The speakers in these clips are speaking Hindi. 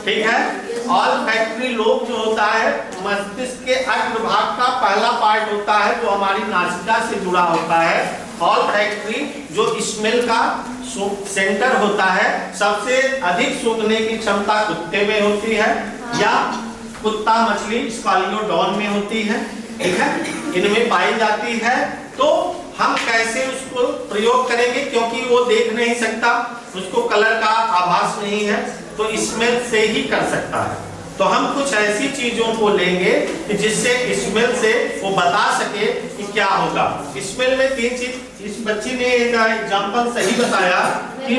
ठीक है। ऑल्फैक्टरी लोब जो होता है मस्तिष्क के अग्रभाग का पहला पार्ट होता है जो हमारी नासिका से जुड़ा होता है। ऑल्फैक्टरी जो स्मेल का सेंटर होता है, सबसे अधिक सूंघने की क्षमता कुत्ते में होती है या कुत्ता मछली स्कॉलियोडॉन में होती है, ठीक है, इनमें पाई जाती है। तो हम कैसे उसको प्रयोग करेंगे, क्योंकि वो देख नहीं सकता, उसको कलर का आभास नहीं है, तो स्मेल से ही कर सकता है। तो हम कुछ ऐसी चीजों को लेंगे कि जिससे स्मेल से वो बता सके कि क्या होगा। स्मेल में तीन चीज, इस बच्ची ने एक एग्जांपल सही बताया कि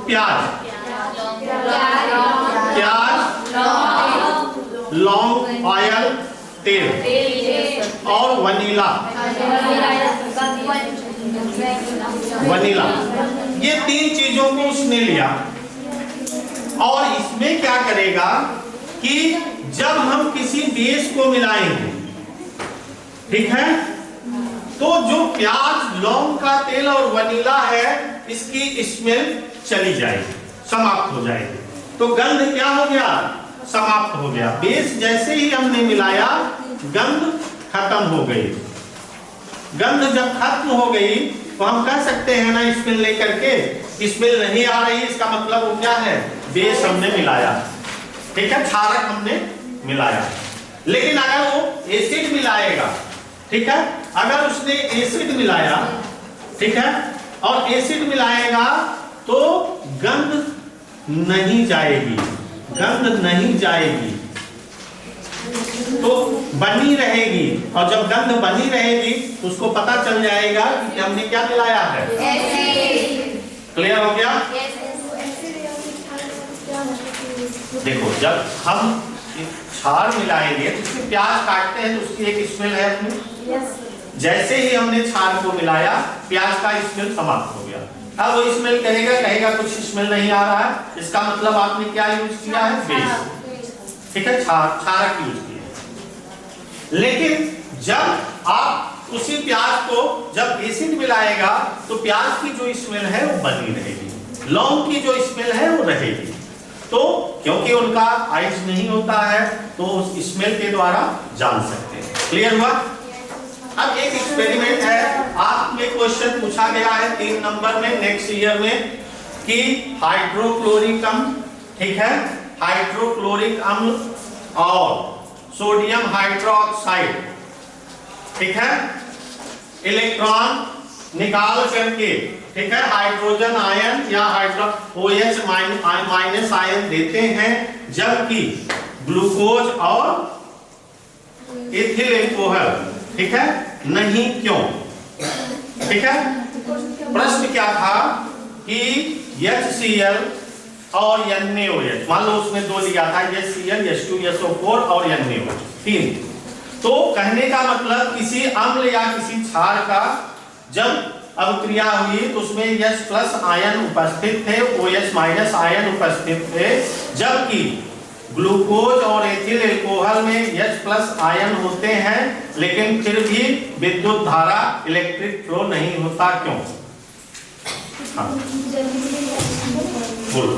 प्याज, लौंग, ऑयल, तेल और वनीला, ये तीन चीजों को उसने लिया। और इसमें क्या करेगा कि जब हम किसी बेस को मिलाएंगे, ठीक है, तो जो प्याज, लौंग का तेल और वनीला है, इसकी स्मेल चली जाएगी, समाप्त हो जाएगी। तो गंध क्या हो गया, समाप्त हो गया। बेस जैसे ही हमने मिलाया गंध खत्म हो गई। गंध जब खत्म हो गई तो हम कह सकते हैं ना स्मेल लेकर के स्मेल नहीं आ रही, इसका मतलब वो क्या है, बेस हमने मिलाया, ठीक है, क्षारक हमने मिलाया। लेकिन अगर वो एसिड मिलाएगा, ठीक है, अगर उसने एसिड मिलाया, ठीक है, और एसिड मिलाएगा तो गंध नहीं जाएगी, गंध नहीं जाएगी, तो बनी रहेगी। और जब गंध बनी रहेगी तो उसको पता चल जाएगा कि हमने क्या मिलाया है, क्लियर हो गया। देखो जब हम क्षार मिलाएंगे तो उसमें प्याज काटते हैं तो उसकी एक स्मेल है अपनी, जैसे ही हमने क्षार को मिलाया प्याज का स्मेल समाप्त हो गया। अब वो स्मेल कहेगा कुछ स्मेल नहीं आ रहा है, इसका मतलब आपने क्या यूज किया है, बेस, ठीक है, क्षारक यूज किया। लेकिन जब आप उसी प्याज को जब एसिड मिलाएगा तो प्याज की जो स्मेल है वो बनी रहेगी, लौंग की जो स्मेल है वो रहेगी। तो क्योंकि उनका आइज नहीं होता है तो उस स्मेल के द्वारा जान सकते हैं। क्लियर हुआ। अब एक एक्सपेरिमेंट है, आपने क्वेश्चन पूछा गया है 3 नंबर में नेक्स्ट ईयर में कि हाइड्रोक्लोरिक अम्ल, ठीक है, हाइड्रोक्लोरिक अम्ल और सोडियम हाइड्रोक्साइड, ठीक है, इलेक्ट्रॉन निकाल करके, ठीक है, हाइड्रोजन आयन या OH माइनस आयन देते हैं, जबकि ग्लूकोज और एथिल एल्कोहल, ठीक है, नहीं, क्यों, ठीक है। प्रश्न क्या था कि HCl और NaOH, मान लो उसमें 2 लिया था, HCl, H2, SO4 और NaOH 3। तो कहने का मतलब किसी अम्ल या किसी क्षार का जब अभिक्रिया हुई तो उसमें H+ आयन उपस्थित थे, OH- आयन उपस्थित थे, जबकि ग्लूकोज और एथिल एल्कोहल में H+ आयन होते हैं, लेकिन फिर भी विद्युत धारा, इलेक्ट्रिक फ्लो नहीं होता, क्यों? हाँ बोलो।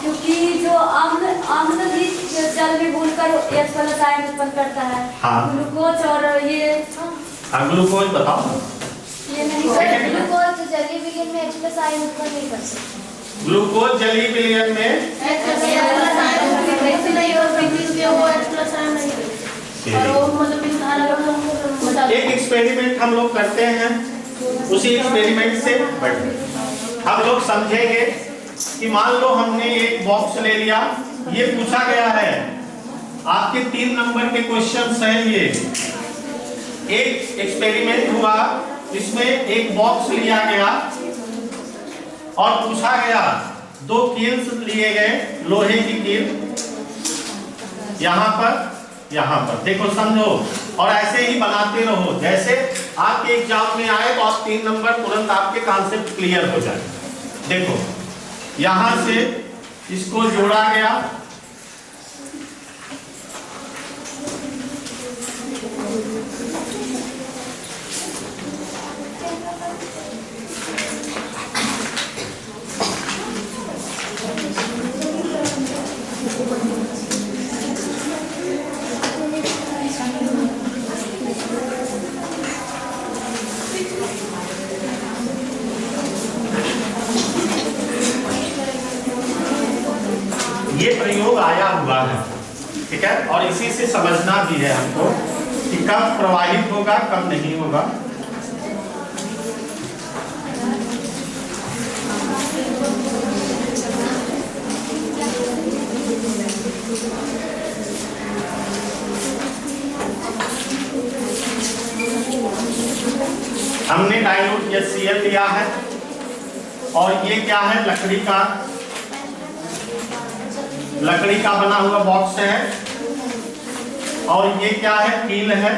क्योंकि जो अम्ल भी जल में घुलकर H+ आयन उत्पन्न करता है। हाँ। ग्लूकोज और ये ग्लूकोज बताओ। ये नहीं सर, ग्लूकोज जलीय विलयन में H+ आयन उत्पन्न नहीं कर सकता। ग्लूकोज जलीय विलयन में एक एक्सपेरिमेंट हम लोग करते हैं, उसी एक्सपेरिमेंट से हम लोग समझेंगे कि मान लो हमने एक बॉक्स ले लिया, ये पूछा गया है, आपके 3 नंबर के क्वेश्चंस हैं। ये एक एक्सपेरिमेंट हुआ, इसमें एक बॉक्स लिया गया और पूछा गया, 2 कील्स लिए गए, लोहे की कील, यहाँ पर, देखो समझो, और ऐसे ही बनाते रहो, जैसे आपके एग्जाम में आए तो आप 3 नंबर तुरंत आपके कॉन्सेप्ट क्लियर हो जाए। देखो यहां से इसको जोड़ा गया, ये प्रयोग आया हुआ है, ठीक है, और इसी से समझना भी है हमको कि कब प्रवाहित होगा कब नहीं होगा। हमने डाइल्यूट HCl लिया है और ये क्या है, लकड़ी का बना हुआ बॉक्स है और ये क्या है, कील है।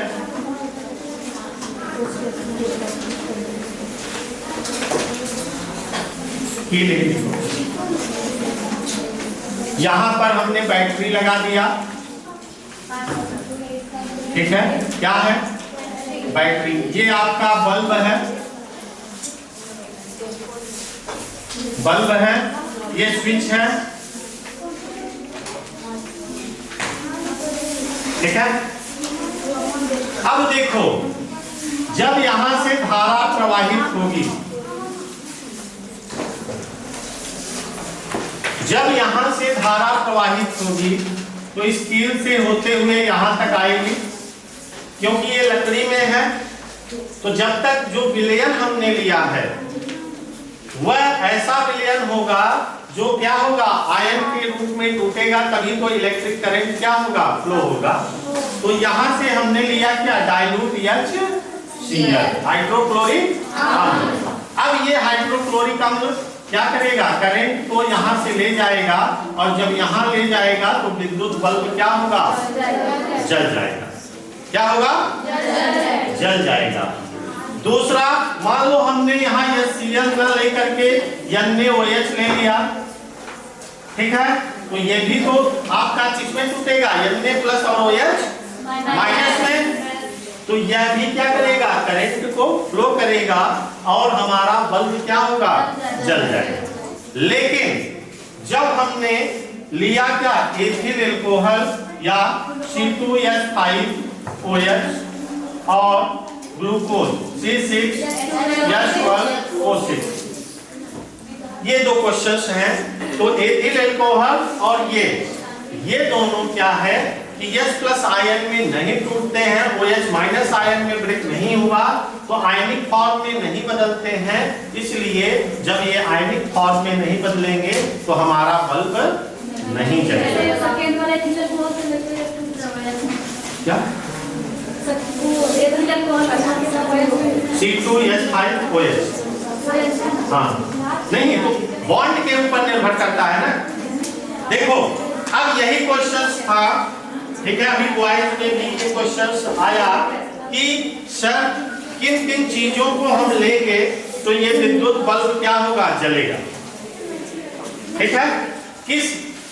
कील यहां पर हमने बैटरी लगा दिया, ठीक है, क्या है, बैटरी। ये आपका बल्ब है, ये स्विच है, ठीक है। अब देखो, जब यहां से धारा प्रवाहित होगी, तो इस कील से होते हुए यहां तक आएगी, क्योंकि ये लकड़ी में है। तो जब तक जो विलयन हमने लिया है वह ऐसा विलयन होगा जो क्या होगा, आयन के रूप में टूटेगा, तभी तो इलेक्ट्रिक करंट क्या होगा, फ्लो होगा। तो यहां से हमने लिया क्या, डाइल्यूट HCl, हाइड्रोक्लोरिक अम्ल। अब ये हाइड्रोक्लोरिक अम्ल क्या करेगा, करंट को यहां से ले जाएगा, और जब यहां ले जाएगा तो विद्युत बल्ब क्या होगा, जल जाएगा। क्या होगा, जल जाएगा। दूसरा, मान लो हमने यहाँ HCl न लेकर के NaOH ले लिया, ठीक है, तो ये भी तो आपका चीज में टूटेगा, Na प्लस और OH माइनस में, तो यह भी क्या करेगा, करंट को फ्लो करेगा और हमारा बल्ब क्या होगा, जल जाएगा। लेकिन जब हमने लिया क्या, एथिल एल्कोहल या C2H5OH और ग्लूकोज C6H12O6, ये दो क्वेश्चंस हैं। तो एथिल एल्कोहल और ये दोनों क्या है कि H प्लस आयन में नहीं टूटते हैं, OH माइनस आयन में ब्रेक नहीं हुआ, तो आयनिक फॉर्म में नहीं बदलते हैं। इसलिए जब ये आयनिक फॉर्म में नहीं बदलेंगे तो हमारा बल्ब नहीं जलेगा। क्या, C2H5OH, हाँ, नहीं तो बॉन्ड के ऊपर निर्भर करता है ना। देखो, अब यही क्वेश्चंस था, ठीक है, अभी बॉयज में भी ये क्वेश्चंस आया कि सर किन किन चीजों को हम लेंगे तो ये विद्युत बल्ब क्या होगा, जलेगा, ठीक है। किस,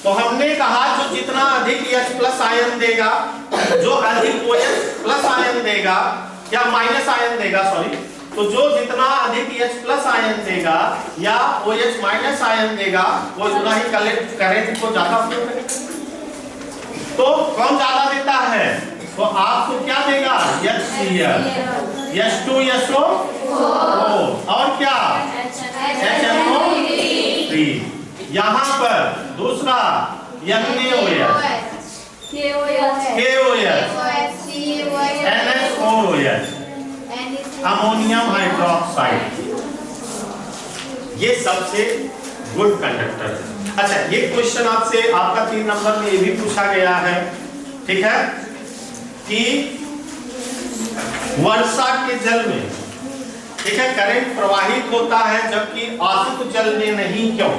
तो हमने कहा जो जितना अधिक H प्लस आयन देगा, जो अधिक OH प्लस आयन देगा या माइनस आयन देगा, सॉरी, तो जो जितना अधिक H प्लस आयन देगा या OH माइनस आयन देगा, वो उतना ही करंट को ज्यादा फ्लो करेगा। तो कौन ज्यादा देता है, तो आपको क्या देगा, HCl, H2SO और क्या, HNO3। यहाँ पर दूसरा NaOH, KOH, NH4OH, ammonium hydroxide, ये सबसे गुड कंडक्टर है। अच्छा, ये क्वेश्चन आपसे आपका 3 नंबर में ये भी पूछा गया है, ठीक है, कि वर्षा के जल में, ठीक है, करंट प्रवाहित होता है जबकि आसुत जल में नहीं, क्यों?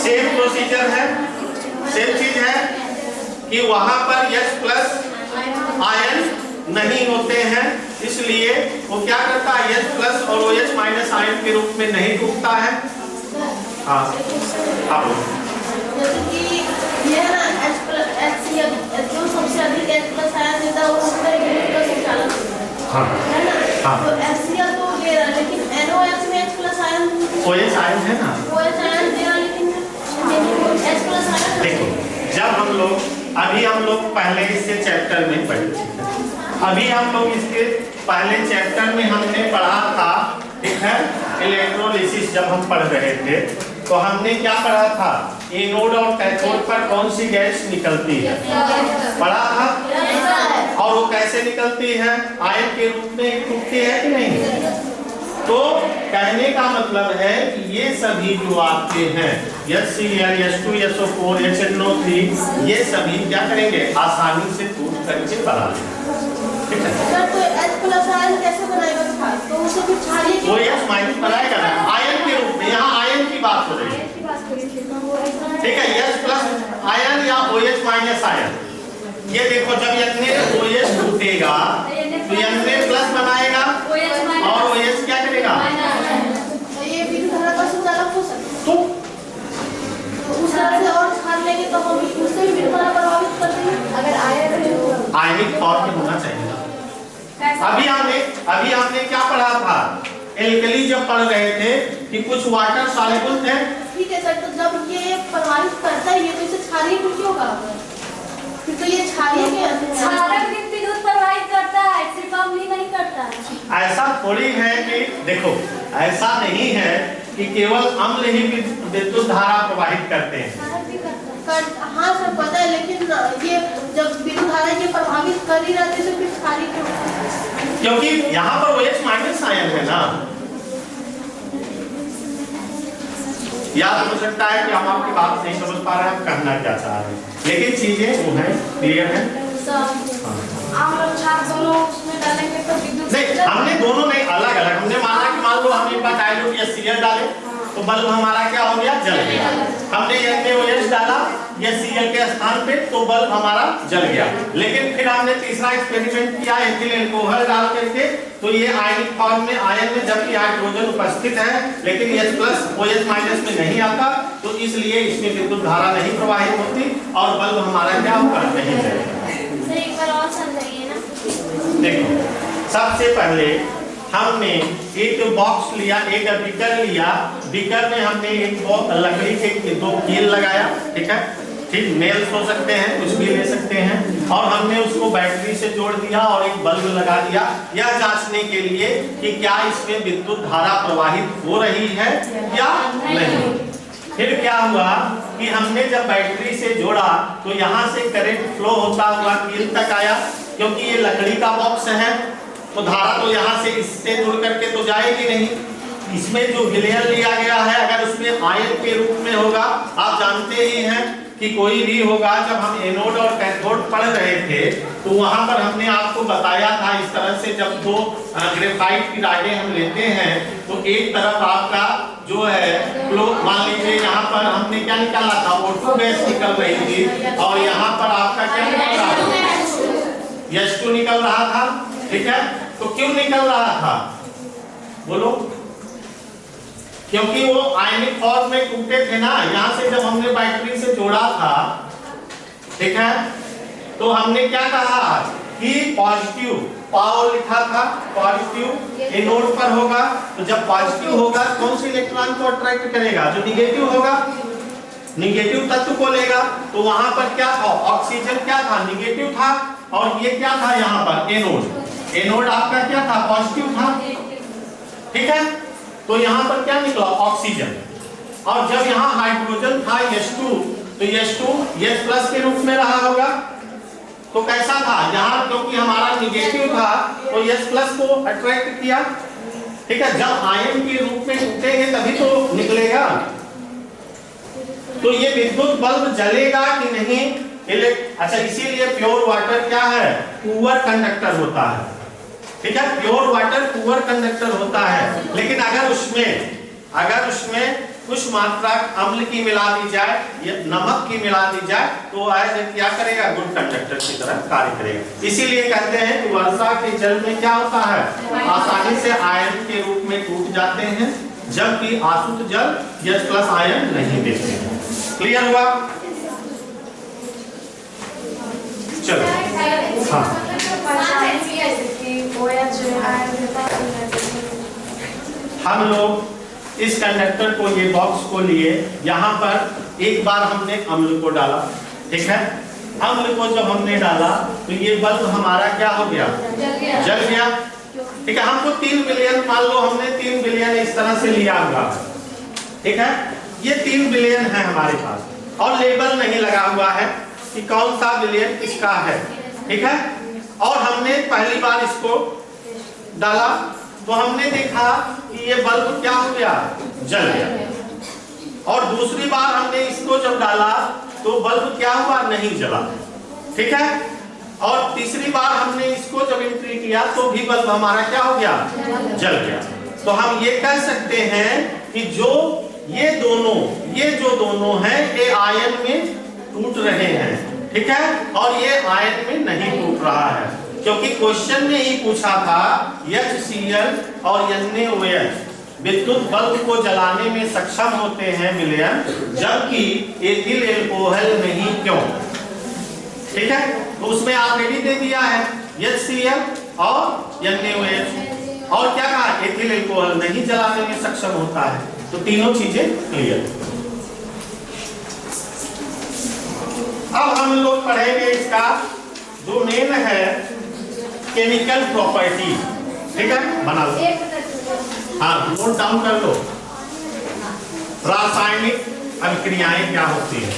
सेम प्रोसीजर है, सेम चीज है कि वहां पर H प्लस आयन नहीं होते हैं, इसलिए वो क्या करता है, H प्लस और OH माइनस आयन के रूप में नहीं टूटता है। हाँ, अब ये ना H प्लस HCl जो सबसे अधिक H प्लस आयन देता है वो उसका यूनिट संचालन हाँ, है ना। हाँ, तो HCl तो दे रहा है, लेकिन NaOH में H plus ion, OH ion है ना, OH आयन दे रहा है, लेकिन H प्लस आयन। देखो, जब हम लोग अभी हम लोग पहले इससे चैप्टर में पढ़े, अभी हम लोग इसके पहले चैप्टर में हमने पढ़ा था, ठीक है, इलेक्ट्रोलिसिस जब हम पढ़ रहे थे, तो हमने क्या पढ़ा था, एनोड और कैथोड पर कौन सी गैस निकलती है, पढ़ा था। और वो कैसे निकलती है, आयन के रूप में टूटती है कि नहीं। तो कहने का मतलब है कि ये सभी जो आपके हैं HCl, H2, SO4, HNO3, ये सभी क्या करेंगे, आसानी से टूट करके बना लेंगे। ठीक है, सर तो H+ आयन कैसे बनाएगा क्षार, तो उसे फिर क्षारीय वो H- बनाएगा ना आयन के रूप में, यहाँ आयन की बात हो रही है। ठीक है, H+ आयन या OH- आयन। ये देखो जब Na OH टूटेगा तो Na+ बनाएगा और OH क्या करेगा, तो ये विद्युत धारा का संचालक हो सकता है। तो उस तरह से और क्षार लेंगे तो हम उससे भी विद्युत धारा प्रभावित करते हैं। अगर आयनिक फॉर्म में होना चाहिए। अभी हमने क्या पढ़ा था, एल्कली जब पढ़ रहे थे कि कुछ वाटर सॉल्युबल थे। ठीक है सर, तो जब ये प्रभावित करता है ये तो इसे क्षारीय क्यों होगा, फिर तो ये क्षारीय के क्षारक भी विद्युत प्रवाहित करता है, सिर्फ अम्लीय नहीं करता। ऐसा थोड़ी है कि देखो, ऐसा नहीं है कि केवल अम्ल ही विद्युत धारा प्रवाहित करते हैं। हाँ सर पता है, लेकिन ये जब विद्युत धारा ये प्रभावित कर ही रहते तो फिर क्षारीय क्यों, क्योंकि यहाँ पर OH- आयन है ना। याद हो सकता है कि हम आपकी बात नहीं समझ पा रहे हैं, हम कहना क्या चाह रहे हैं, लेकिन चीजें वो है क्लियर है। नहीं, हमने दोनों नहीं, अलग अलग हमने माना कि मान लो हम एक बार डायल्यूट HCl डाले तो बल्ब हमारा क्या हो गया, जल गया। हमने NaOH डाला HCl के स्थान पे तो बल्ब हमारा जल गया। लेकिन फिर हमने तीसरा एक्सपेरिमेंट किया एथिल अल्कोहल डाल करके, तो ये आयनिक फॉर्म में आयन में जबकि हाइड्रोजन उपस्थित है लेकिन H+ OH- में नहीं आता, तो इसलिए इसमें विद्युत धारा नहीं प्रवाहित होती और बल्ब हमारा क्या होगा, नहीं जलेगा। एक बार और समझाइए ना। देखो, सबसे पहले हमने एक बॉक्स लिया, एक बीकर लिया, बीकर में हमने एक लकड़ी के 2 कील लगाया। ठीक है, ठीक, नेल्स हो सकते हैं, कुछ भी ले सकते हैं, और हमने उसको बैटरी से जोड़ दिया और एक बल्ब लगा दिया, यह जांचने के लिए कि क्या इसमें विद्युत धारा प्रवाहित हो रही है या नहीं। फिर क्या हुआ कि हमने जब बैटरी से जोड़ा तो यहाँ से करंट फ्लो होता हुआ कील तक आया, क्योंकि ये लकड़ी का बॉक्स है तो धारा तो यहाँ से इससे जुड़ करके तो जाएगी नहीं। इसमें जो विलयन लिया गया है अगर उसमें आयन के रूप में होगा, आप जानते ही हैं कि कोई भी होगा, जब हम एनोड और कैथोड पढ़ रहे थे तो वहां पर हमने आपको बताया था इस तरह से जब 2 ग्रेफाइट की राडें हम लेते हैं तो एक तरफ आपका जो है फ्लो, मान लीजिए यहाँ पर हमने क्या निकाला था, O2 गैस निकल रही थी और यहाँ पर आपका क्या निकल रहा था, H2 निकल रहा था। ठीक है, तो क्यों निकल रहा था, बोलो, क्योंकि वो आयनिक फॉर्म में टूटे थे ना। यहाँ से जब हमने बैटरी से जोड़ा था, ठीक है, तो हमने क्या कहा कि पॉजिटिव पावर लिखा था, पॉजिटिव एनोड पर होगा, तो जब पॉजिटिव होगा कौन सी इलेक्ट्रॉन को अट्रैक्ट करेगा, जो निगेटिव होगा, निगेटिव तत्व को लेगा। तो वहां पर क्या था, ऑक्सीजन क्या था, निगेटिव था, और ये क्या था यहाँ पर एनोड, एनोड आपका क्या था, पॉजिटिव था। ठीक है, तो यहाँ पर क्या निकला, ऑक्सीजन, और जब यहाँ हाइड्रोजन था H2, तो H2 H+ के रूप में रहा होगा। तो कैसा था, यहाँ क्योंकि हमारा निगेटिव था तो H+ को अट्रैक्ट किया। ठीक है, जब आयन के रूप में टूटेंगे तभी तो निकलेगा। तो ये विद्युत बल्ब जलेगा कि नहीं, अच्छा, इसीलिए प्योर वाटर क्या है, पुअर कंडक्टर होता है। ठीक है, प्योर वाटर पुअर कंडक्टर होता है, लेकिन अगर उसमें कुछ मात्रा अम्ल की मिला दी जाए या नमक की मिला दी जाए तो क्या करेगा, गुड कंडक्टर की तरह कार्य करेगा। इसीलिए कहते हैं कि वर्षा के जल में क्या होता है, आसानी से आयन के रूप में टूट जाते हैं, जबकि आसुत जल H+ आयन नहीं देते हैं। क्लियर हुआ, चलो। हाँ, हम लोग इस कंडक्टर को, ये बॉक्स को लिए, यहाँ पर एक बार हमने अम्ल को डाला। ठीक है, अम्ल को जब हमने डाला तो ये बल्ब हमारा क्या हो गया, जल गया। ठीक है, हमको 3 बिलियन, मान लो हमने 3 बिलियन इस तरह से लिया होगा। ठीक है, ये 3 विलयन है हमारे पास और लेबल नहीं लगा हुआ है कि कौन सा विलयन किसका है, ठीक है। और हमने पहली बार इसको डाला तो हमने देखा कि ये बल्ब क्या हो गया, जल गया। और दूसरी बार हमने इसको जब डाला तो बल्ब क्या हुआ, नहीं जला, ठीक है। और तीसरी बार हमने इसको जब एंट्री किया तो भी बल्ब हमारा क्या हो गया, जल गया। तो हम ये कह सकते हैं कि ये जो दोनों हैं ये आयन में टूट रहे हैं, ठीक है। और ये आयन में नहीं टूट रहा है क्योंकि क्वेश्चन में ही पूछा था HCl और NaOH विद्युत बल्ब को जलाने में सक्षम होते हैं विलयन, जबकि एथिल एल्कोहल नहीं, क्यों, ठीक है। तो उसमें ऑलरेडी दे दिया है HCl और NaOH और क्या कहा, एथिल एल्कोहल नहीं जलाने में सक्षम होता है। तो तीनों चीजें क्लियर। अब हम लोग पढ़ेंगे इसका जो मेन है केमिकल प्रॉपर्टी, ठीक है, बना लो, हाँ नोट डाउन कर लो। रासायनिक अभिक्रियाएं क्या होती है।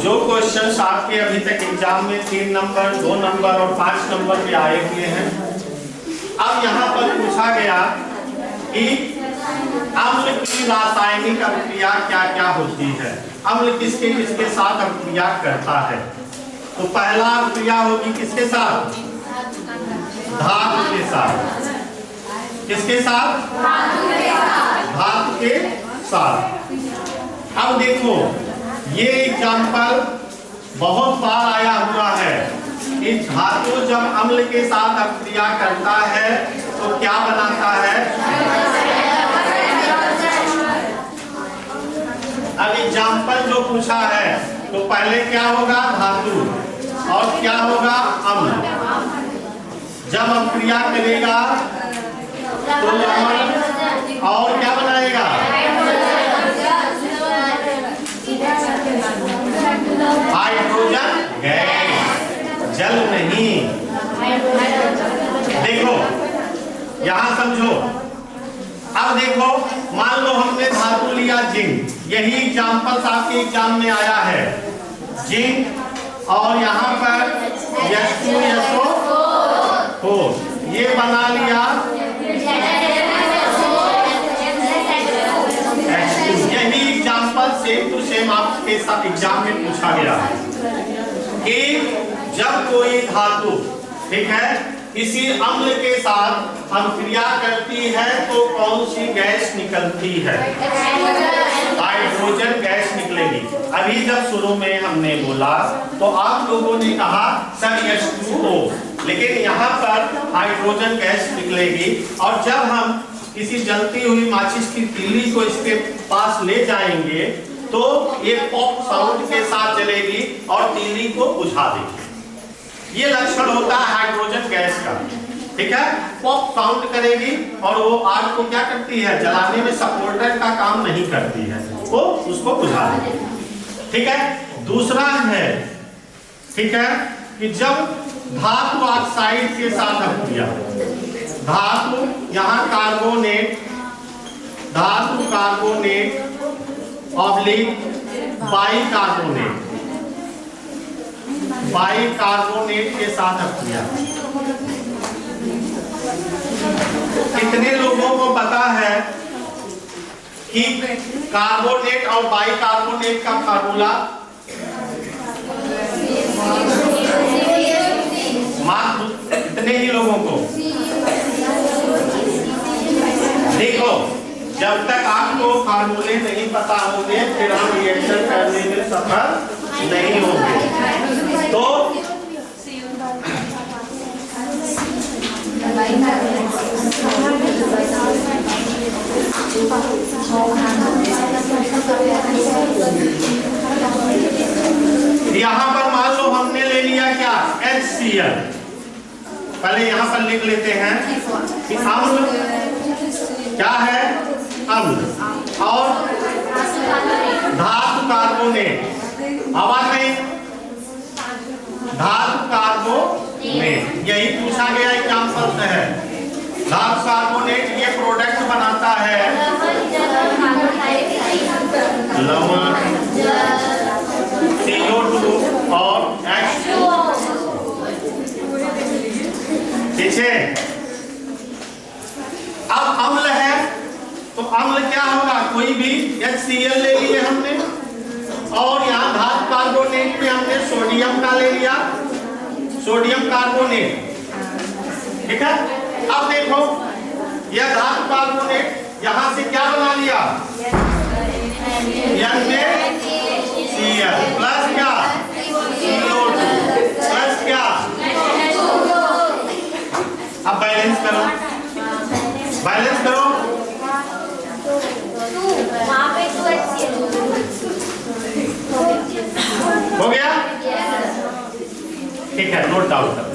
जो क्वेश्चंस आपके अभी तक एग्जाम में 3 नंबर, 2 नंबर और 5 नंबर पे आए हुए हैं, अब यहाँ पर पूछा गया कि अम्ल की रासायनिक अभिक्रिया क्या क्या होती है, अम्ल किसके किसके साथ अभिक्रिया करता है। तो पहला अभिक्रिया होगी किसके साथ, धातु के साथ, किसके साथ, धातु के साथ। अब देखो ये एग्जाम्पल बहुत बार आया हुआ है कि धातु जब अम्ल के साथ अभिक्रिया करता है तो क्या बनाता है। अब एग्जाम्पल जो पूछा है तो पहले क्या होगा, धातु, और क्या होगा, अम्ल। जब अभिक्रिया करेगा तो अम्ल और क्या बनाएगा, हाइड्रोजन गैस, जल नहीं। देखो यहां समझो, अब देखो मान लो हमने धातु लिया जिंक, यही एग्जाम्पल आपके एग्जाम में आया है, जिंक और यहाँ पर H2SO4 ये बना लिया, यही एग्जाम्पल सेम टू सेम आपके साथ एग्जाम में पूछा गया है कि जब कोई धातु, ठीक है, किसी अम्ल के साथ अभिक्रिया करती है तो कौन सी गैस निकलती है, हाइड्रोजन गैस निकलेगी। अभी जब शुरू में हमने बोला तो आप लोगों ने कहा सर H2O, लेकिन यहाँ पर हाइड्रोजन गैस निकलेगी। और जब हम किसी जलती हुई माचिस की तीली को इसके पास ले जाएंगे तो ये पॉप साउंड के साथ जलेगी और तीली को बुझा देगी। ये लक्षण होता है हाइड्रोजन गैस का, ठीक है, पॉप साउंड करेगी और वो आग को क्या करती है, जलाने में सपोर्टर का काम नहीं करती है, वो उसको बुझा देगी, ठीक है। दूसरा है, ठीक है, कि जब धातु ऑक्साइड के साथ अभिक्रिया, धातु यहाँ कार्बोनेट, धातु कार्बोनेट ऑब्लिक बाइकार्बोनेट, बाइकार्बोनेट के साथ अभिक्रिया। कितने लोगों को पता है कि कार्बोनेट और बाइकार्बोनेट का फार्मूला, मात्र इतने ही लोगों को। देखो जब तक आपको फार्मूले नहीं पता होंगे फिर हम रिएक्शन करने में सफल नहीं होंगे। तो यहाँ पर मान लो हमने ले लिया क्या, HCl। पहले यहाँ पर लिख लेते हैं कि अम्ल क्या है, अम्ल, और धातु कार्बोनेट। आवाज नहीं, धातु कार्बोनेट, यही पूछा गया एग्जाम्पल से है। धातु कार्बोनेट ये प्रोडक्ट बनाता है लवण, CO2 और H2। ठीक है, अब अम्ल है तो अम्ल क्या होगा, कोई भी HCl ले लिए हमने और यहाँ धातु कार्बोनेट में हमने सोडियम का ले लिया, सोडियम कार्बोनेट। ठीक है, अब देखो यह धातु कार्बोनेट यहाँ से क्या बना लिया, NaCl प्लस क्या, CO2 प्लस क्या। अब बैलेंस करो, बैलेंस करो, हो गया। ठीक है, नोट डाउन करो।